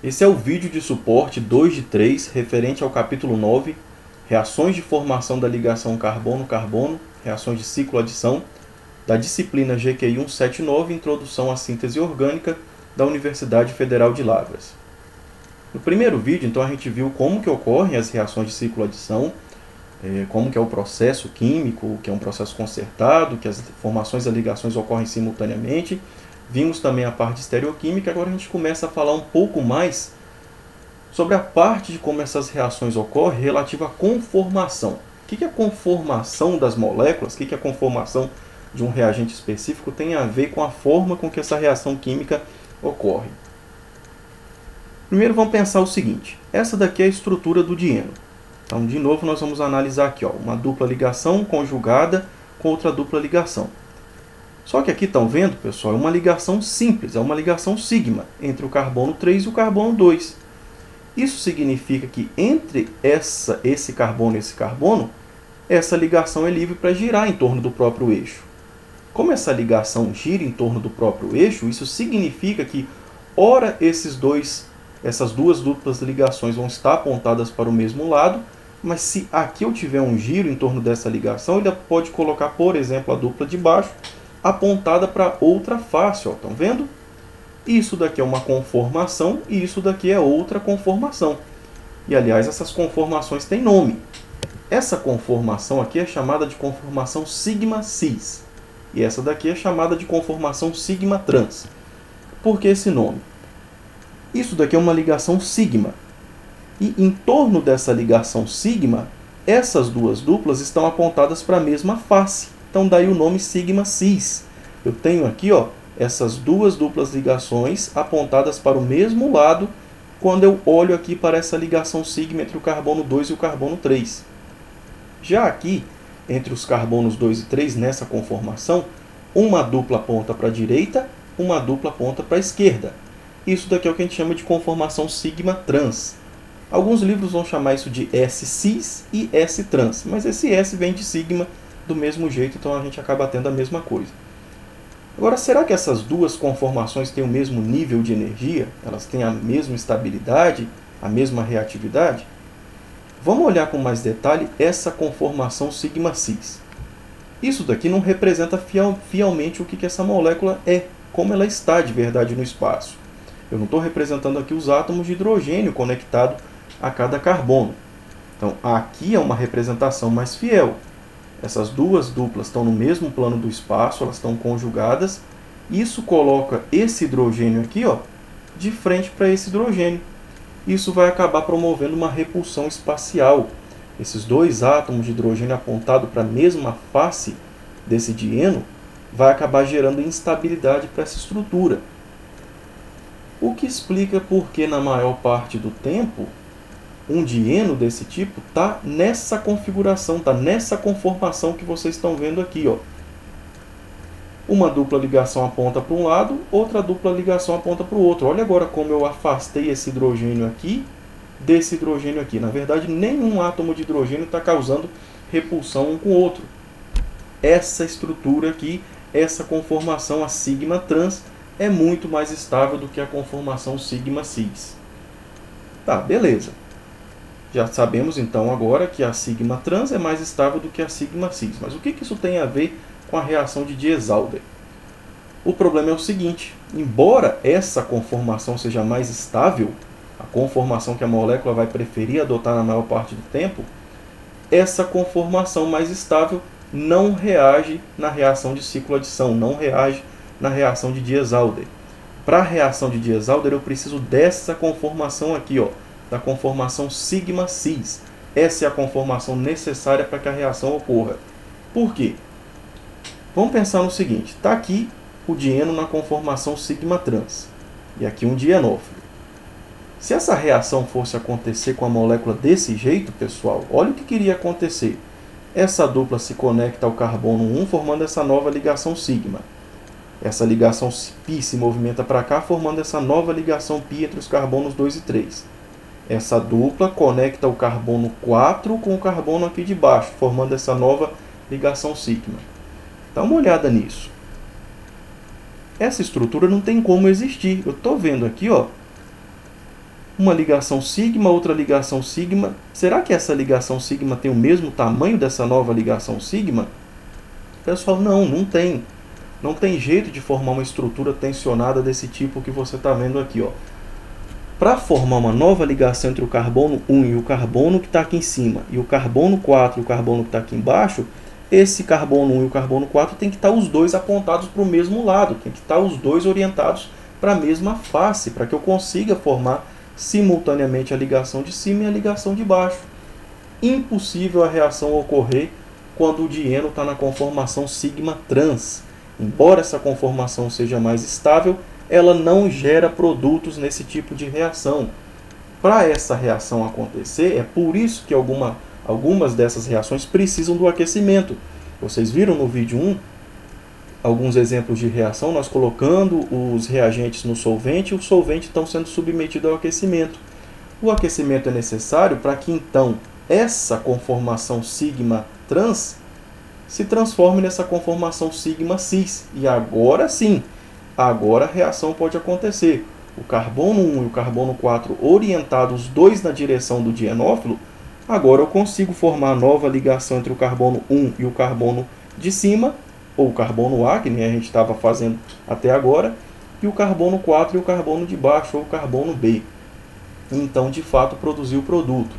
Esse é o vídeo de suporte 2 de 3, referente ao capítulo 9, reações de formação da ligação carbono-carbono, reações de ciclo-adição, da disciplina GQI 179, Introdução à Síntese Orgânica, da Universidade Federal de Lavras. No primeiro vídeo, então, a gente viu como que ocorrem as reações de ciclo-adição, como que é o processo químico, que é um processo concertado, que as formações e ligações ocorrem simultaneamente. Vimos também a parte de estereoquímica. Agora a gente começa a falar um pouco mais sobre a parte de como essas reações ocorrem relativa à conformação. O que é a conformação das moléculas? O que é a conformação de um reagente específico tem a ver com a forma com que essa reação química ocorre. Primeiro vamos pensar o seguinte, essa daqui é a estrutura do dieno. Então, de novo, nós vamos analisar aqui, uma dupla ligação conjugada com outra dupla ligação. Só que aqui, estão vendo, pessoal, é uma ligação simples, é uma ligação sigma entre o carbono 3 e o carbono 2. Isso significa que entre esse carbono e esse carbono, essa ligação é livre para girar em torno do próprio eixo. Como essa ligação gira em torno do próprio eixo, isso significa que, ora, essas duas duplas ligações vão estar apontadas para o mesmo lado, mas se aqui eu tiver um giro em torno dessa ligação, ele pode colocar, por exemplo, a dupla de baixo apontada para outra face. Estão vendo? Isso daqui é uma conformação e isso daqui é outra conformação. E, aliás, essas conformações têm nome. Essa conformação aqui é chamada de conformação sigma-cis. E essa daqui é chamada de conformação sigma-trans. Por que esse nome? Isso daqui é uma ligação sigma. E em torno dessa ligação sigma, essas duas duplas estão apontadas para a mesma face. Então, daí o nome sigma-cis. Eu tenho aqui essas duas duplas ligações apontadas para o mesmo lado quando eu olho aqui para essa ligação sigma entre o carbono 2 e o carbono 3. Já aqui, entre os carbonos 2 e 3, nessa conformação, uma dupla aponta para a direita, uma dupla aponta para a esquerda. Isso daqui é o que a gente chama de conformação sigma-trans. Alguns livros vão chamar isso de S-cis e S-trans, mas esse S vem de sigma do mesmo jeito, então a gente acaba tendo a mesma coisa. Agora, será que essas duas conformações têm o mesmo nível de energia? Elas têm a mesma estabilidade, a mesma reatividade? Vamos olhar com mais detalhe essa conformação sigma-cis. Isso daqui não representa fielmente o que essa molécula é, como ela está de verdade no espaço. Eu não estou representando aqui os átomos de hidrogênio conectados a cada carbono. Então, aqui é uma representação mais fiel. Essas duas duplas estão no mesmo plano do espaço, elas estão conjugadas. Isso coloca esse hidrogênio aqui de frente para esse hidrogênio. Isso vai acabar promovendo uma repulsão espacial. Esses dois átomos de hidrogênio apontados para a mesma face desse dieno vai acabar gerando instabilidade para essa estrutura. O que explica por que, na maior parte do tempo, um dieno desse tipo está nessa configuração, está nessa conformação que vocês estão vendo aqui. Uma dupla ligação aponta para um lado, outra dupla ligação aponta para o outro. Olha agora como eu afastei esse hidrogênio aqui desse hidrogênio aqui. Na verdade, nenhum átomo de hidrogênio está causando repulsão um com o outro. Essa estrutura aqui, essa conformação, a sigma-trans, é muito mais estável do que a conformação sigma-cis. Tá, beleza. Já sabemos então agora que a sigma-trans é mais estável do que a sigma-cis. Mas o que isso tem a ver com a reação de Diels-Alder? O problema é o seguinte, embora essa conformação seja mais estável, a conformação que a molécula vai preferir adotar na maior parte do tempo, essa conformação mais estável não reage na reação de ciclo-adição, não reage na reação de Diels-Alder. Para a reação de Diels-Alder, eu preciso dessa conformação aqui, da conformação sigma-cis. Essa é a conformação necessária para que a reação ocorra. Por quê? Vamos pensar no seguinte, está aqui o dieno na conformação sigma-trans, e aqui um dienófilo. Se essa reação fosse acontecer com a molécula desse jeito, pessoal, olha o que iria acontecer. Essa dupla se conecta ao carbono 1, formando essa nova ligação sigma. Essa ligação π se movimenta para cá, formando essa nova ligação π entre os carbonos 2 e 3. Essa dupla conecta o carbono 4 com o carbono aqui de baixo, formando essa nova ligação sigma. Dá uma olhada nisso. Essa estrutura não tem como existir. Eu estou vendo aqui, uma ligação sigma, outra ligação sigma. Será que essa ligação sigma tem o mesmo tamanho dessa nova ligação sigma? Pessoal, não tem. Não tem jeito de formar uma estrutura tensionada desse tipo que você está vendo aqui, ó. Para formar uma nova ligação entre o carbono 1 e o carbono que está aqui em cima, e o carbono 4 e o carbono que está aqui embaixo, esse carbono 1 e o carbono 4 tem que estar os dois apontados para o mesmo lado, tem que estar os dois orientados para a mesma face, para que eu consiga formar simultaneamente a ligação de cima e a ligação de baixo. Impossível a reação ocorrer quando o dieno está na conformação sigma trans. Embora essa conformação seja mais estável, ela não gera produtos nesse tipo de reação. Para essa reação acontecer, é por isso que algumas dessas reações precisam do aquecimento. Vocês viram no vídeo 1 alguns exemplos de reação, nós colocando os reagentes no solvente e o solvente estão sendo submetido ao aquecimento. O aquecimento é necessário para que então essa conformação sigma trans se transforme nessa conformação sigma cis. E agora sim, agora a reação pode acontecer. O carbono 1 e o carbono 4 orientados os dois na direção do dienófilo, agora eu consigo formar a nova ligação entre o carbono 1 e o carbono de cima, ou o carbono A, que nem a gente estava fazendo até agora, e o carbono 4 e o carbono de baixo, ou o carbono B. Então, de fato, produziu o produto.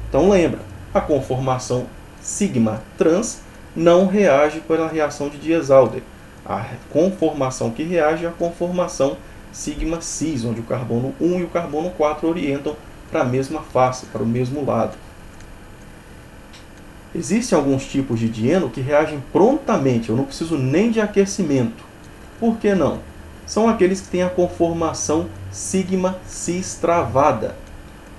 Então, lembra, a conformação sigma trans não reage pela reação de Diels-Alder. A conformação que reage é a conformação sigma cis, onde o carbono 1 e o carbono 4 orientam para a mesma face, para o mesmo lado. Existem alguns tipos de dieno que reagem prontamente, eu não preciso nem de aquecimento. Por que não? São aqueles que têm a conformação sigma cis travada.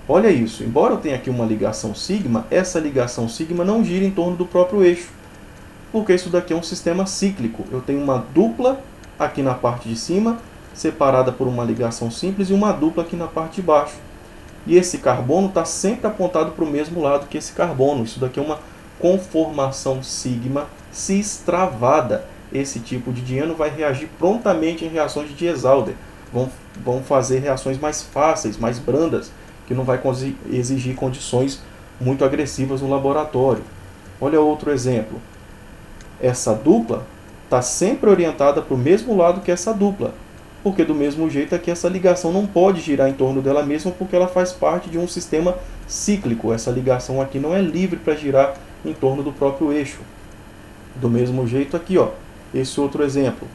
Olha isso, embora eu tenha aqui uma ligação sigma, essa ligação sigma não gira em torno do próprio eixo, porque isso daqui é um sistema cíclico. Eu tenho uma dupla aqui na parte de cima, separada por uma ligação simples, e uma dupla aqui na parte de baixo. E esse carbono está sempre apontado para o mesmo lado que esse carbono. Isso daqui é uma conformação sigma cis travada. Esse tipo de dieno vai reagir prontamente em reações de Diels-Alder. Vão fazer reações mais fáceis, mais brandas, que não vai exigir condições muito agressivas no laboratório. Olha outro exemplo. Essa dupla está sempre orientada para o mesmo lado que essa dupla, porque do mesmo jeito aqui essa ligação não pode girar em torno dela mesma, porque ela faz parte de um sistema cíclico. Essa ligação aqui não é livre para girar em torno do próprio eixo. Do mesmo jeito aqui, ó, esse outro exemplo.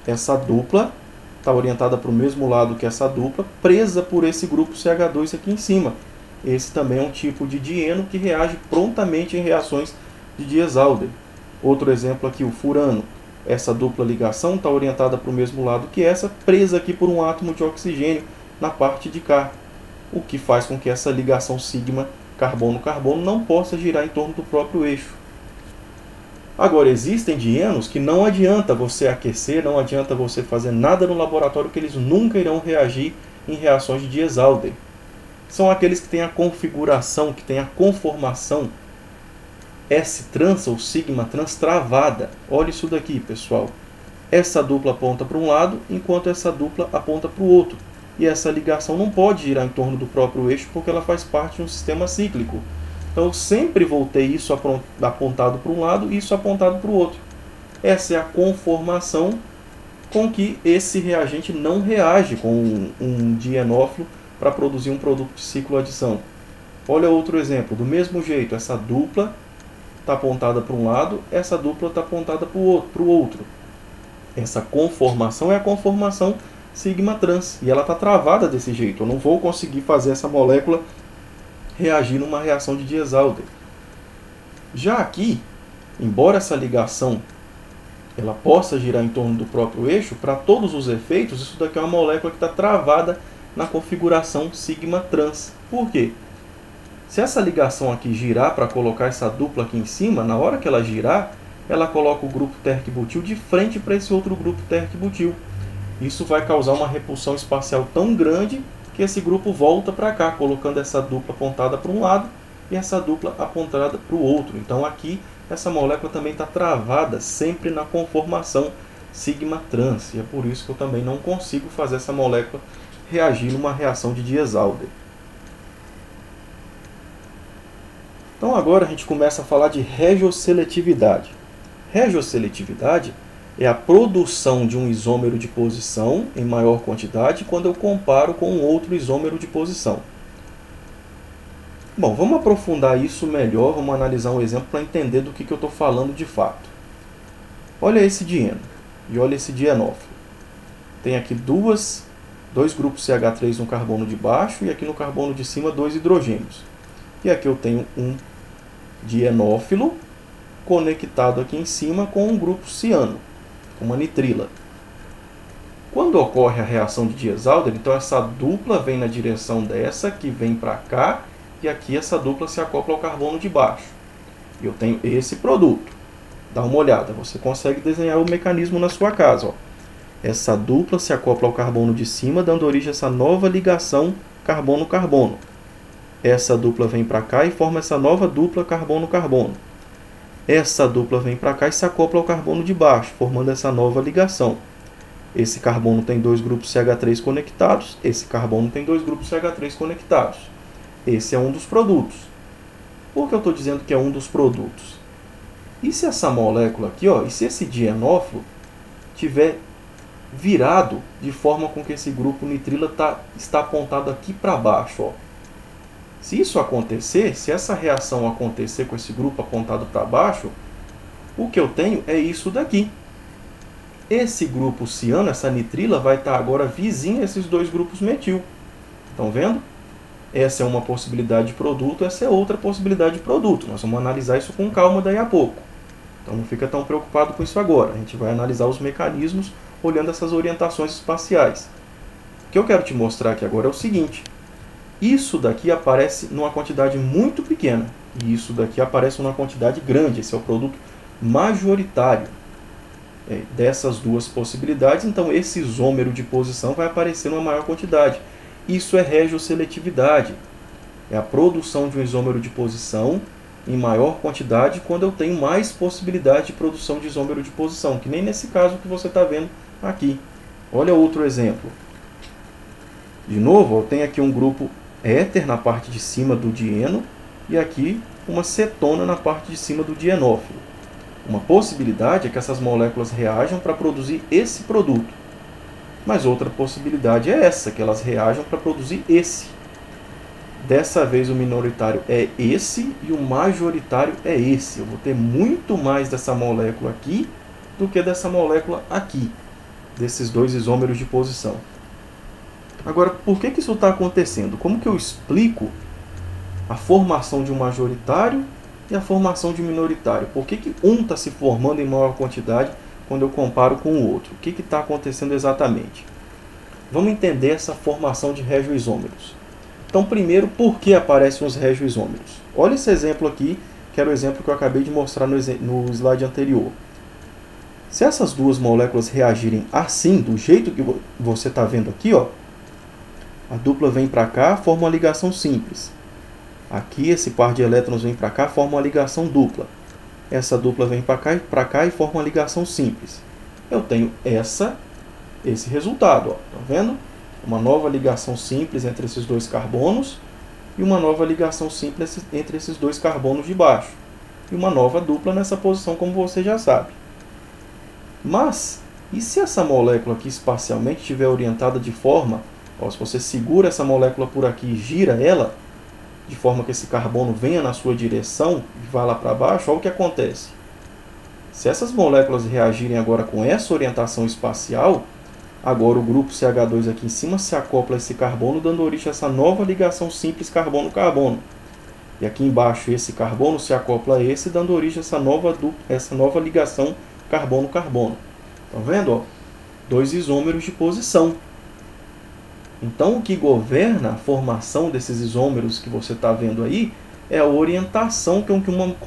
Essa dupla está orientada para o mesmo lado que essa dupla, presa por esse grupo CH2 aqui em cima. Esse também é um tipo de dieno que reage prontamente em reações de Diels-Alder. Outro exemplo aqui, o furano. Essa dupla ligação está orientada para o mesmo lado que essa, presa aqui por um átomo de oxigênio na parte de cá, o que faz com que essa ligação sigma carbono-carbono não possa girar em torno do próprio eixo. Agora, existem dienos que não adianta você aquecer, não adianta você fazer nada no laboratório, que eles nunca irão reagir em reações de Diels-Alder. São aqueles que têm a configuração, que têm a conformação S-trans ou sigma-trans travada. Olha isso daqui, pessoal. Essa dupla aponta para um lado, enquanto essa dupla aponta para o outro. E essa ligação não pode girar em torno do próprio eixo, porque ela faz parte de um sistema cíclico. Então, eu sempre vou ter isso apontado para um lado e isso apontado para o outro. Essa é a conformação com que esse reagente não reage com um dienófilo para produzir um produto de cicloadição. Olha outro exemplo. Do mesmo jeito, essa dupla está apontada para um lado, essa dupla está apontada para o outro. Essa conformação é a conformação sigma-trans. E ela está travada desse jeito. Eu não vou conseguir fazer essa molécula reagir numa reação de Diels-Alder. Já aqui, embora essa ligação ela possa girar em torno do próprio eixo, para todos os efeitos, isso daqui é uma molécula que está travada na configuração sigma-trans. Por quê? Se essa ligação aqui girar para colocar essa dupla aqui em cima, na hora que ela girar, ela coloca o grupo térquico-butil de frente para esse outro grupo térquico-butil. Isso vai causar uma repulsão espacial tão grande que esse grupo volta para cá, colocando essa dupla apontada para um lado e essa dupla apontada para o outro. Então aqui essa molécula também está travada sempre na conformação sigma-trans. E é por isso que eu também não consigo fazer essa molécula reagir numa reação de Diels-Alder. Então agora a gente começa a falar de regioseletividade. Regioseletividade é a produção de um isômero de posição em maior quantidade quando eu comparo com outro isômero de posição. Bom, vamos aprofundar isso melhor, vamos analisar um exemplo para entender do que eu estou falando de fato. Olha esse dieno e olha esse dienófilo. Tem aqui dois grupos CH3 no carbono de baixo e aqui no carbono de cima 2 hidrogênios. E aqui eu tenho um dienófilo conectado aqui em cima com um grupo ciano, com uma nitrila. Quando ocorre a reação de Diels-Alder, então essa dupla vem na direção dessa, que vem para cá, e aqui essa dupla se acopla ao carbono de baixo. E eu tenho esse produto. Dá uma olhada, você consegue desenhar o mecanismo na sua casa. Ó. Essa dupla se acopla ao carbono de cima, dando origem a essa nova ligação carbono-carbono. Essa dupla vem para cá e forma essa nova dupla carbono-carbono. Essa dupla vem para cá e se acopla ao carbono de baixo, formando essa nova ligação. Esse carbono tem 2 grupos CH3 conectados, esse carbono tem 2 grupos CH3 conectados. Esse é um dos produtos. Por que eu estou dizendo que é um dos produtos? E se essa molécula aqui, ó, e se esse dienófilo tiver virado de forma com que esse grupo nitrila está apontado aqui para baixo? Ó. Se isso acontecer, se essa reação acontecer com esse grupo apontado para baixo, o que eu tenho é isso daqui. Esse grupo ciano, essa nitrila, vai estar agora vizinho a esses 2 grupos metil. Estão vendo? Essa é uma possibilidade de produto, essa é outra possibilidade de produto. Nós vamos analisar isso com calma daí a pouco. Então não fica tão preocupado com isso agora. A gente vai analisar os mecanismos olhando essas orientações espaciais. O que eu quero te mostrar aqui agora é o seguinte. Isso daqui aparece numa quantidade muito pequena. E isso daqui aparece numa quantidade grande. Esse é o produto majoritário dessas duas possibilidades. Então esse isômero de posição vai aparecer numa maior quantidade. Isso é regioseletividade. É a produção de um isômero de posição em maior quantidade quando eu tenho mais possibilidade de produção de isômero de posição, que nem nesse caso que você está vendo aqui. Olha outro exemplo. De novo, eu tenho aqui um grupo éter na parte de cima do dieno e aqui uma cetona na parte de cima do dienófilo. Uma possibilidade é que essas moléculas reajam para produzir esse produto. Mas outra possibilidade é essa, que elas reajam para produzir esse. Dessa vez o minoritário é esse e o majoritário é esse. Eu vou ter muito mais dessa molécula aqui do que dessa molécula aqui, desses 2 isômeros de posição. Agora, por que isso está acontecendo? Como que eu explico a formação de um majoritário e a formação de um minoritário? Por que um está se formando em maior quantidade quando eu comparo com o outro? O que está acontecendo exatamente? Vamos entender essa formação de regioisômeros. Então, primeiro, por que aparecem os regioisômeros? Olha esse exemplo aqui, que era o exemplo que eu acabei de mostrar no slide anterior. Se essas duas moléculas reagirem assim, do jeito que você está vendo aqui, ó, a dupla vem para cá, forma uma ligação simples. Aqui, esse par de elétrons vem para cá, forma uma ligação dupla. Essa dupla vem para cá e forma uma ligação simples. Eu tenho esse resultado. Tá vendo? Uma nova ligação simples entre esses 2 carbonos e uma nova ligação simples entre esses 2 carbonos de baixo. E uma nova dupla nessa posição, como você já sabe. Mas, e se essa molécula aqui espacialmente estiver orientada de forma... Ó, se você segura essa molécula por aqui e gira ela, de forma que esse carbono venha na sua direção e vá lá para baixo, olha o que acontece. Se essas moléculas reagirem agora com essa orientação espacial, agora o grupo CH2 aqui em cima se acopla a esse carbono, dando origem a essa nova ligação simples carbono-carbono. E aqui embaixo esse carbono se acopla a esse, dando origem a essa nova ligação carbono-carbono. Estão vendo? Ó? 2 isômeros de posição. Então, o que governa a formação desses isômeros que você está vendo aí é a orientação com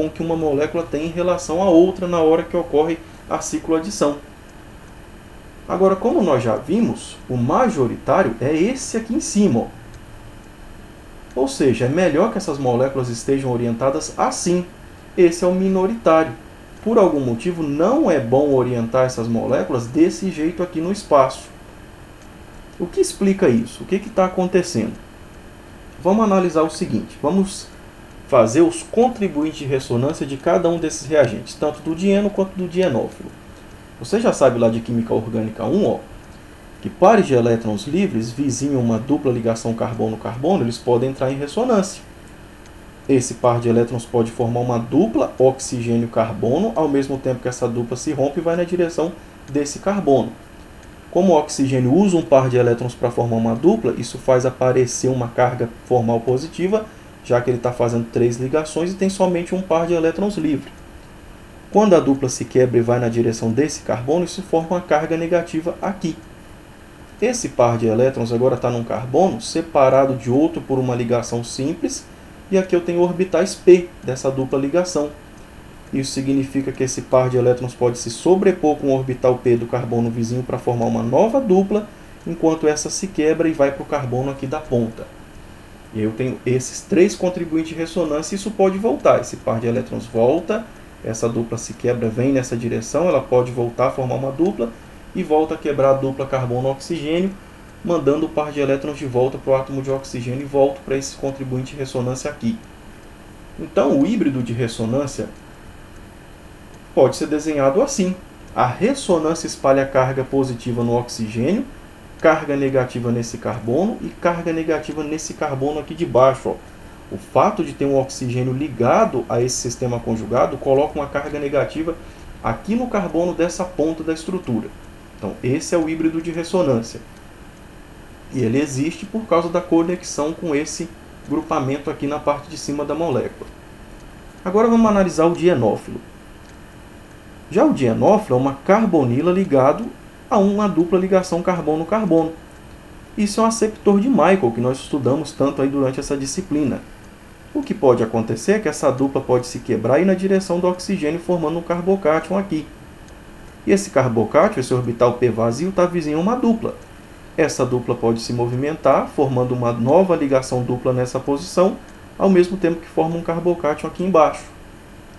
que uma molécula tem em relação à outra na hora que ocorre a cicloadição. Agora, como nós já vimos, o majoritário é esse aqui em cima. Ó. Ou seja, é melhor que essas moléculas estejam orientadas assim. Esse é o minoritário. Por algum motivo, não é bom orientar essas moléculas desse jeito aqui no espaço. O que explica isso? O que está acontecendo? Vamos analisar o seguinte. Vamos fazer os contribuintes de ressonância de cada um desses reagentes, tanto do dieno quanto do dienófilo. Você já sabe lá de Química Orgânica 1, ó, que pares de elétrons livres vizinham uma dupla ligação carbono-carbono, eles podem entrar em ressonância. Esse par de elétrons pode formar uma dupla oxigênio-carbono, ao mesmo tempo que essa dupla se rompe e vai na direção desse carbono. Como o oxigênio usa um par de elétrons para formar uma dupla, isso faz aparecer uma carga formal positiva, já que ele está fazendo 3 ligações e tem somente um par de elétrons livre. Quando a dupla se quebra e vai na direção desse carbono, isso forma uma carga negativa aqui. Esse par de elétrons agora está num carbono separado de outro por uma ligação simples, e aqui eu tenho orbitais p dessa dupla ligação. Isso significa que esse par de elétrons pode se sobrepor com o orbital p do carbono vizinho para formar uma nova dupla, enquanto essa se quebra e vai para o carbono aqui da ponta. E eu tenho esses 3 contribuintes de ressonância e isso pode voltar. Esse par de elétrons volta, essa dupla se quebra, vem nessa direção, ela pode voltar a formar uma dupla e volta a quebrar a dupla carbono-oxigênio, mandando o par de elétrons de volta para o átomo de oxigênio e volta para esse contribuinte de ressonância aqui. Então, o híbrido de ressonância pode ser desenhado assim. A ressonância espalha carga positiva no oxigênio, carga negativa nesse carbono e carga negativa nesse carbono aqui de baixo. Ó. O fato de ter um oxigênio ligado a esse sistema conjugado coloca uma carga negativa aqui no carbono dessa ponta da estrutura. Então, esse é o híbrido de ressonância. E ele existe por causa da conexão com esse grupamento aqui na parte de cima da molécula. Agora vamos analisar o dienófilo. Já o dienófilo é uma carbonila ligado a uma dupla ligação carbono-carbono. Isso é um aceptor de Michael, que nós estudamos tanto aí durante essa disciplina. O que pode acontecer é que essa dupla pode se quebrar e ir na direção do oxigênio, formando um carbocátion aqui. E esse carbocátion, esse orbital p vazio, está vizinho a uma dupla. Essa dupla pode se movimentar, formando uma nova ligação dupla nessa posição, ao mesmo tempo que forma um carbocátion aqui embaixo.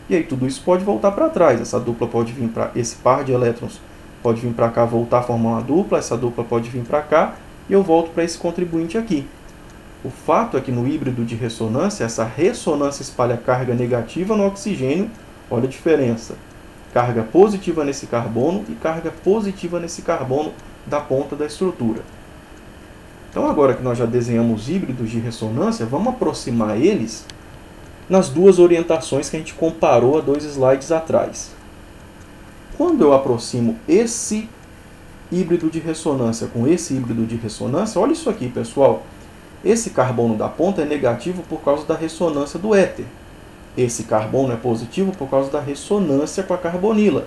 E aí tudo isso pode voltar para trás. Essa dupla pode vir para esse par de elétrons, pode vir para cá, voltar a formar uma dupla, essa dupla pode vir para cá, e eu volto para esse contribuinte aqui. O fato é que no híbrido de ressonância, essa ressonância espalha carga negativa no oxigênio, olha a diferença. Carga positiva nesse carbono e carga positiva nesse carbono da ponta da estrutura. Então agora que nós já desenhamos híbridos de ressonância, vamos aproximar eles nas duas orientações que a gente comparou há 2 slides atrás. Quando eu aproximo esse híbrido de ressonância com esse híbrido de ressonância, olha isso aqui, pessoal. Esse carbono da ponta é negativo por causa da ressonância do éter. Esse carbono é positivo por causa da ressonância com a carbonila.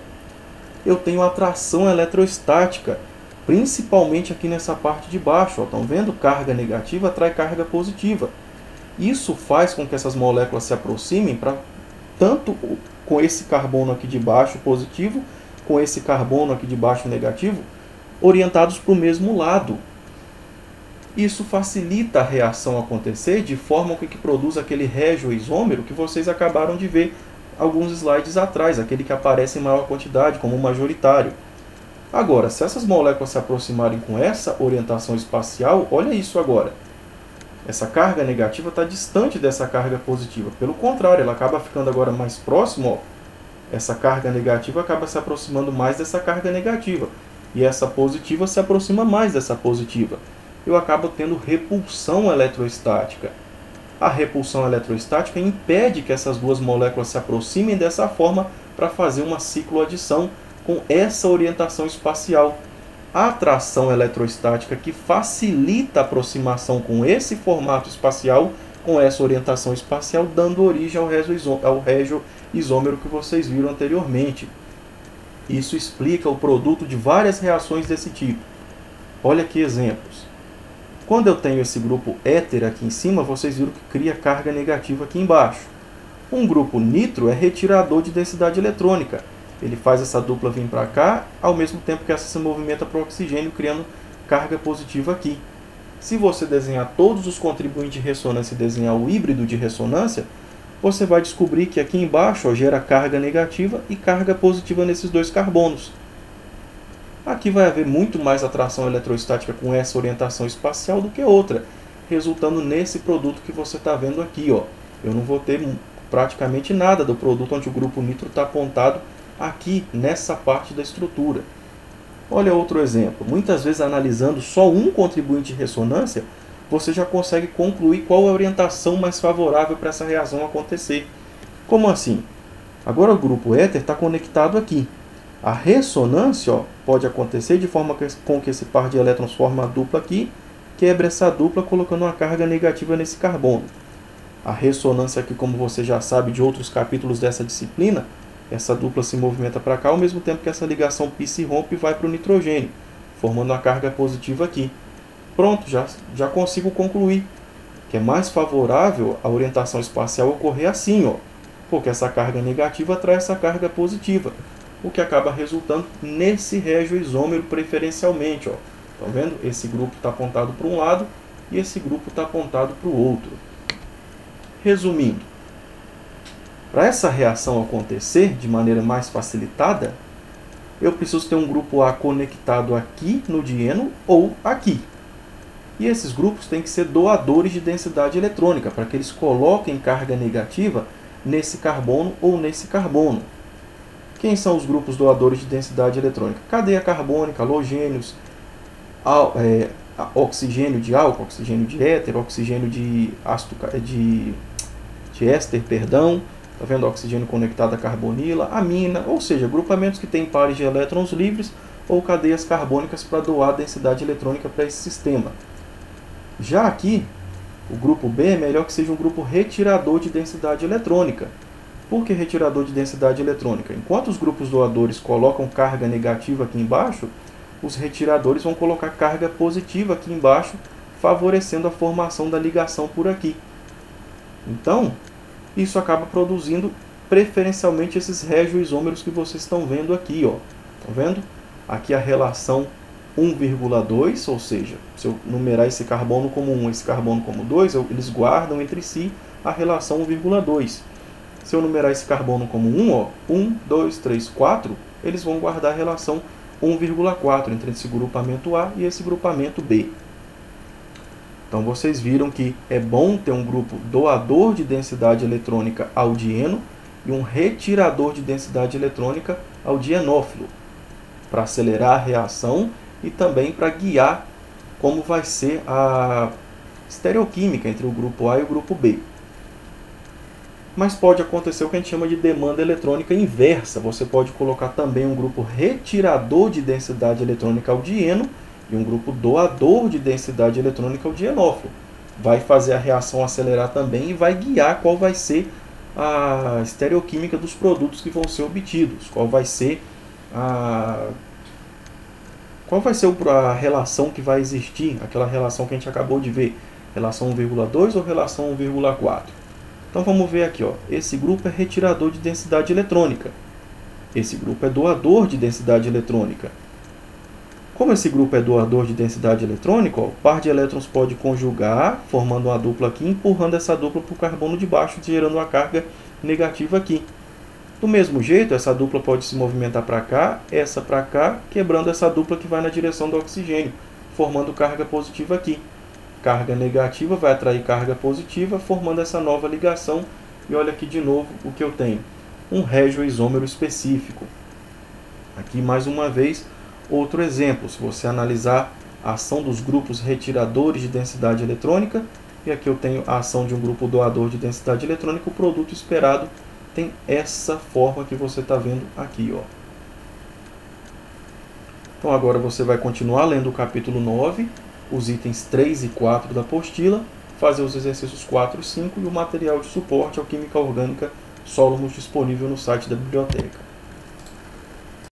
Eu tenho atração eletrostática, principalmente aqui nessa parte de baixo. Estão vendo? Carga negativa atrai carga positiva. Isso faz com que essas moléculas se aproximem tanto com esse carbono aqui de baixo positivo, com esse carbono aqui de baixo negativo, orientados para o mesmo lado. Isso facilita a reação acontecer de forma que produz aquele regioisômero que vocês acabaram de ver alguns slides atrás, aquele que aparece em maior quantidade, como majoritário. Agora, se essas moléculas se aproximarem com essa orientação espacial, olha isso agora. Essa carga negativa está distante dessa carga positiva. Pelo contrário, ela acaba ficando agora mais próximo. Ó. Essa carga negativa acaba se aproximando mais dessa carga negativa. E essa positiva se aproxima mais dessa positiva. Eu acabo tendo repulsão eletrostática. A repulsão eletrostática impede que essas duas moléculas se aproximem dessa forma para fazer uma cicloadição com essa orientação espacial. A atração eletrostática que facilita a aproximação com esse formato espacial, com essa orientação espacial, dando origem ao regioisômero que vocês viram anteriormente. Isso explica o produto de várias reações desse tipo. Olha aqui exemplos. Quando eu tenho esse grupo éter aqui em cima, vocês viram que cria carga negativa aqui embaixo. Um grupo nitro é retirador de densidade eletrônica. Ele faz essa dupla vir para cá, ao mesmo tempo que essa se movimenta para o oxigênio, criando carga positiva aqui. Se você desenhar todos os contribuintes de ressonância e desenhar o híbrido de ressonância, você vai descobrir que aqui embaixo ó, gera carga negativa e carga positiva nesses dois carbonos. Aqui vai haver muito mais atração eletrostática com essa orientação espacial do que outra, resultando nesse produto que você está vendo aqui. Ó. eu não vou ter praticamente nada do produto onde o grupo nitro está apontado aqui nessa parte da estrutura. Olha outro exemplo. Muitas vezes, analisando só um contribuinte de ressonância, você já consegue concluir qual é a orientação mais favorável para essa reação acontecer. Como assim? Agora o grupo éter está conectado aqui. A ressonância pode acontecer de forma com que esse par de elétrons forma a dupla aqui, quebra essa dupla colocando uma carga negativa nesse carbono. A ressonância aqui, como você já sabe de outros capítulos dessa disciplina, essa dupla se movimenta para cá, ao mesmo tempo que essa ligação π se rompe e vai para o nitrogênio, formando uma carga positiva aqui. Pronto, já consigo concluir que é mais favorável a orientação espacial ocorrer assim, ó, porque essa carga negativa atrai essa carga positiva, o que acaba resultando nesse regioisômero preferencialmente. Estão vendo? Esse grupo está apontado para um lado e esse grupo está apontado para o outro. Resumindo, para essa reação acontecer de maneira mais facilitada, eu preciso ter um grupo A conectado aqui no dieno ou aqui. E esses grupos têm que ser doadores de densidade eletrônica, para que eles coloquem carga negativa nesse carbono ou nesse carbono. Quem são os grupos doadores de densidade eletrônica? Cadeia carbônica, halogênios, oxigênio de álcool, oxigênio de éter, oxigênio de éster, perdão. Tá vendo? Oxigênio conectado a carbonila, amina, ou seja, agrupamentos que têm pares de elétrons livres ou cadeias carbônicas para doar densidade eletrônica para esse sistema. Já aqui, o grupo B é melhor que seja um grupo retirador de densidade eletrônica. Por que retirador de densidade eletrônica? Enquanto os grupos doadores colocam carga negativa aqui embaixo, os retiradores vão colocar carga positiva aqui embaixo, favorecendo a formação da ligação por aqui. Então, isso acaba produzindo preferencialmente esses regioisômeros que vocês estão vendo aqui. Estão vendo? Aqui a relação 1,2, ou seja, se eu numerar esse carbono como 1 e esse carbono como 2, eles guardam entre si a relação 1,2. Se eu numerar esse carbono como 1, 1, 2, 3, 4, eles vão guardar a relação 1,4 entre esse grupamento A e esse grupamento B. Então vocês viram que é bom ter um grupo doador de densidade eletrônica ao dieno e um retirador de densidade eletrônica ao dienófilo, para acelerar a reação e também para guiar como vai ser a estereoquímica entre o grupo A e o grupo B. Mas pode acontecer o que a gente chama de demanda eletrônica inversa. Você pode colocar também um grupo retirador de densidade eletrônica ao dieno e um grupo doador de densidade eletrônica ao dienófilo. Vai fazer a reação acelerar também e vai guiar qual vai ser a estereoquímica dos produtos que vão ser obtidos, qual vai ser a relação que vai existir, aquela relação que a gente acabou de ver, relação 1,2 ou relação 1,4. Então vamos ver aqui, esse grupo é retirador de densidade eletrônica, esse grupo é doador de densidade eletrônica. Como esse grupo é doador de densidade eletrônica, o par de elétrons pode conjugar, formando uma dupla aqui, empurrando essa dupla para o carbono de baixo, gerando uma carga negativa aqui. Do mesmo jeito, essa dupla pode se movimentar para cá, essa para cá, quebrando essa dupla que vai na direção do oxigênio, formando carga positiva aqui. Carga negativa vai atrair carga positiva, formando essa nova ligação. E olha aqui de novo o que eu tenho. Um regioisômero específico. Aqui mais uma vez, outro exemplo. Se você analisar a ação dos grupos retiradores de densidade eletrônica, e aqui eu tenho a ação de um grupo doador de densidade eletrônica, o produto esperado tem essa forma que você está vendo aqui. Então agora você vai continuar lendo o capítulo 9, os itens 3 e 4 da apostila, fazer os exercícios 4 e 5 e o material de suporte ao Química Orgânica Solomons disponível no site da biblioteca.